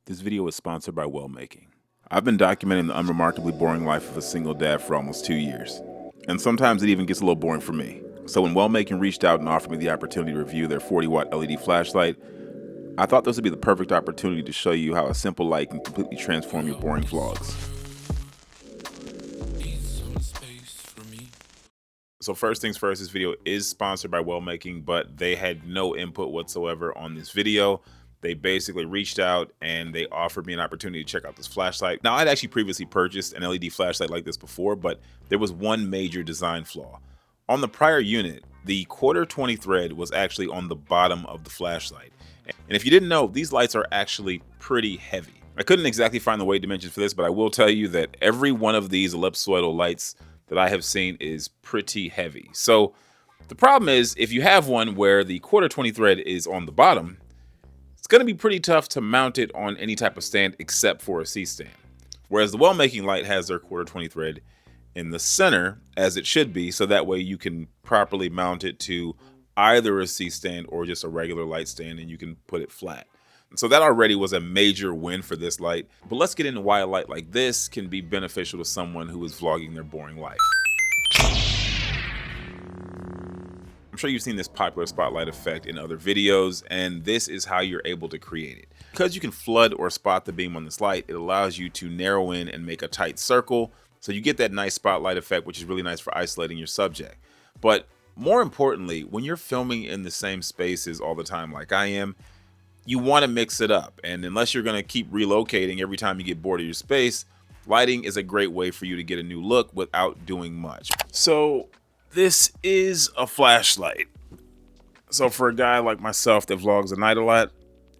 This video is sponsored by Wellmaking. I've been documenting the unremarkably boring life of a single dad for almost 2 years. And sometimes it even gets a little boring for me. So when Wellmaking reached out and offered me the opportunity to review their 40-watt LED flashlight, I thought this would be the perfect opportunity to show you how a simple light can completely transform your boring vlogs. So first things first, this video is sponsored by Wellmaking, but they had no input whatsoever on this video. They basically reached out and they offered me an opportunity to check out this flashlight. Now, I'd actually previously purchased an LED flashlight like this before, but there was one major design flaw. On the prior unit, the 1/4 thread was actually on the bottom of the flashlight. And if you didn't know, these lights are actually pretty heavy. I couldn't exactly find the weight dimensions for this, but I will tell you that every one of these ellipsoidal lights that I have seen is pretty heavy. So the problem is, if you have one where the 1/4 thread is on the bottom, it's going to be pretty tough to mount it on any type of stand except for a C-stand. Whereas the Wellmaking light has their 1/4 thread in the center, as it should be, so that way you can properly mount it to either a C-stand or just a regular light stand, and you can put it flat. And so that already was a major win for this light. But let's get into why a light like this can be beneficial to someone who is vlogging their boring life. I'm sure you've seen this popular spotlight effect in other videos, and this is how you're able to create it. Because you can flood or spot the beam on this light, it allows you to narrow in and make a tight circle, so you get that nice spotlight effect, which is really nice for isolating your subject. But more importantly, when you're filming in the same spaces all the time like I am, you want to mix it up. And unless you're going to keep relocating every time you get bored of your space, lighting is a great way for you to get a new look without doing much. So this is a flashlight. So for a guy like myself that vlogs at night a lot,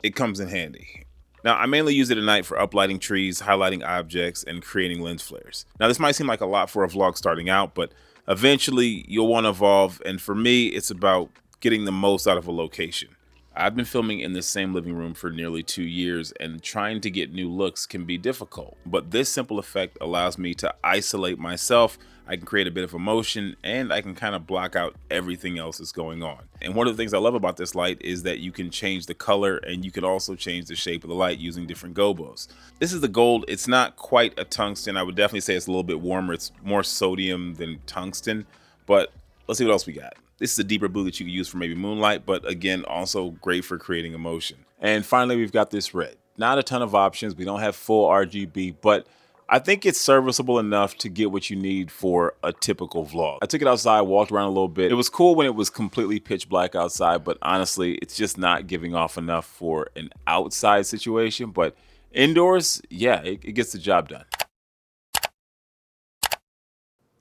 it comes in handy. Now, I mainly use it at night for uplighting trees, highlighting objects, and creating lens flares. Now, this might seem like a lot for a vlog starting out, but eventually you'll want to evolve. And for me, it's about getting the most out of a location. I've been filming in the same living room for nearly 2 years, and trying to get new looks can be difficult. But this simple effect allows me to isolate myself. I can create a bit of emotion, and I can kind of block out everything else that's going on. And one of the things I love about this light is that you can change the color, and you can also change the shape of the light using different gobos. This is the gold. It's not quite a tungsten. I would definitely say it's a little bit warmer. It's more sodium than tungsten, but let's see what else we got. This is a deeper blue that you can use for maybe moonlight, but again, also great for creating emotion. And finally, we've got this red. Not a ton of options. We don't have full RGB, but I think it's serviceable enough to get what you need for a typical vlog. I took it outside, walked around a little bit. It was cool when it was completely pitch black outside, but honestly, it's just not giving off enough for an outside situation. But indoors, yeah, it gets the job done.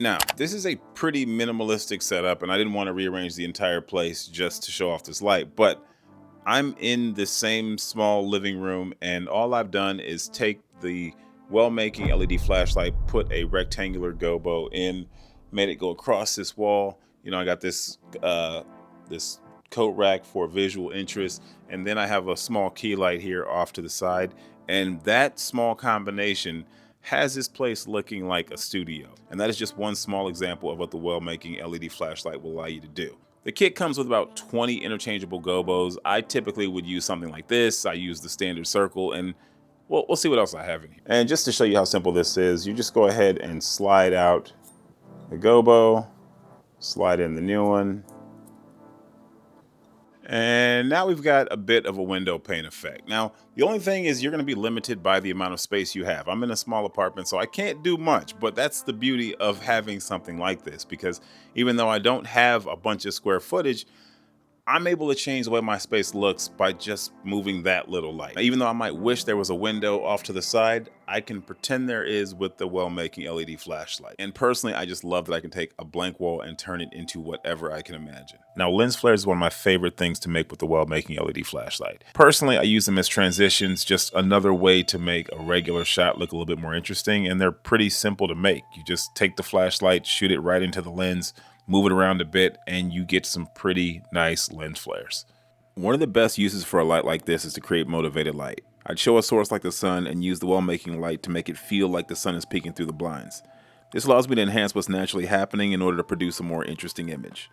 Now, this is a pretty minimalistic setup, and I didn't want to rearrange the entire place just to show off this light, but I'm in the same small living room, and all I've done is take the Wellmaking LED flashlight, put a rectangular gobo in, made it go across this wall. You know, I got this this coat rack for visual interest, and then I have a small key light here off to the side, and that small combination has this place looking like a studio. And that is just one small example of what the Wellmaking LED flashlight will allow you to do. The kit comes with about 20 interchangeable gobos. I typically would use something like this. I use the standard circle, and we'll see what else I have in here. And just to show you how simple this is, you just go ahead and slide out the gobo, slide in the new one. And now we've got a bit of a window pane effect. Now, the only thing is you're going to be limited by the amount of space you have. I'm in a small apartment, so I can't do much, but that's the beauty of having something like this, because even though I don't have a bunch of square footage, I'm able to change the way my space looks by just moving that little light. Now, even though I might wish there was a window off to the side, I can pretend there is with the Wellmaking LED flashlight. And personally, I just love that I can take a blank wall and turn it into whatever I can imagine. Now, lens flares is one of my favorite things to make with the Wellmaking LED flashlight. Personally, I use them as transitions, just another way to make a regular shot look a little bit more interesting, and they're pretty simple to make. You just take the flashlight, shoot it right into the lens, move it around a bit, and you get some pretty nice lens flares. One of the best uses for a light like this is to create motivated light. I'd show a source like the sun and use the Wellmaking light to make it feel like the sun is peeking through the blinds. This allows me to enhance what's naturally happening in order to produce a more interesting image.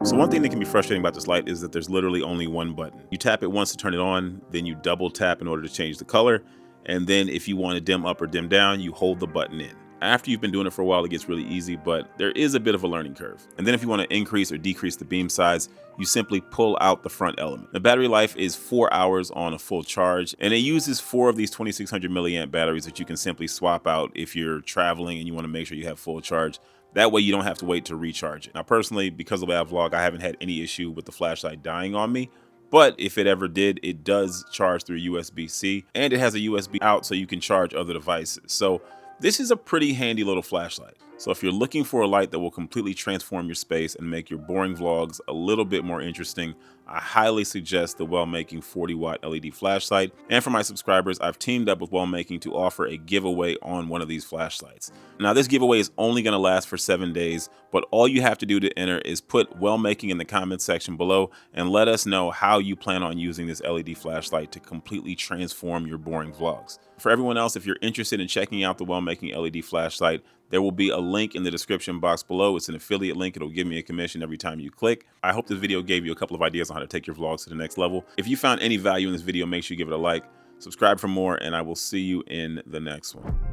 So one thing that can be frustrating about this light is that there's literally only one button. You tap it once to turn it on, then you double tap in order to change the color. And then if you want to dim up or dim down, you hold the button in. After you've been doing it for a while, it gets really easy, but there is a bit of a learning curve. And then if you want to increase or decrease the beam size, you simply pull out the front element. The battery life is 4 hours on a full charge, and it uses 4 of these 2600 milliamp batteries that you can simply swap out if you're traveling and you want to make sure you have full charge. That way you don't have to wait to recharge it. Now, personally, because of the way I vlog, I haven't had any issue with the flashlight dying on me. But if it ever did, it does charge through USB-C, and it has a USB out so you can charge other devices. So this is a pretty handy little flashlight. So if you're looking for a light that will completely transform your space and make your boring vlogs a little bit more interesting, I highly suggest the Wellmaking 40-watt LED flashlight. And for my subscribers, I've teamed up with Wellmaking to offer a giveaway on one of these flashlights. Now, this giveaway is only going to last for 7 days, but all you have to do to enter is put Wellmaking in the comments section below and let us know how you plan on using this LED flashlight to completely transform your boring vlogs. For everyone else, if you're interested in checking out the Wellmaking LED flashlight, there will be a link in the description box below. It's an affiliate link. It'll give me a commission every time you click. I hope this video gave you a couple of ideas on how to take your vlogs to the next level. If you found any value in this video, make sure you give it a like, subscribe for more, and I will see you in the next one.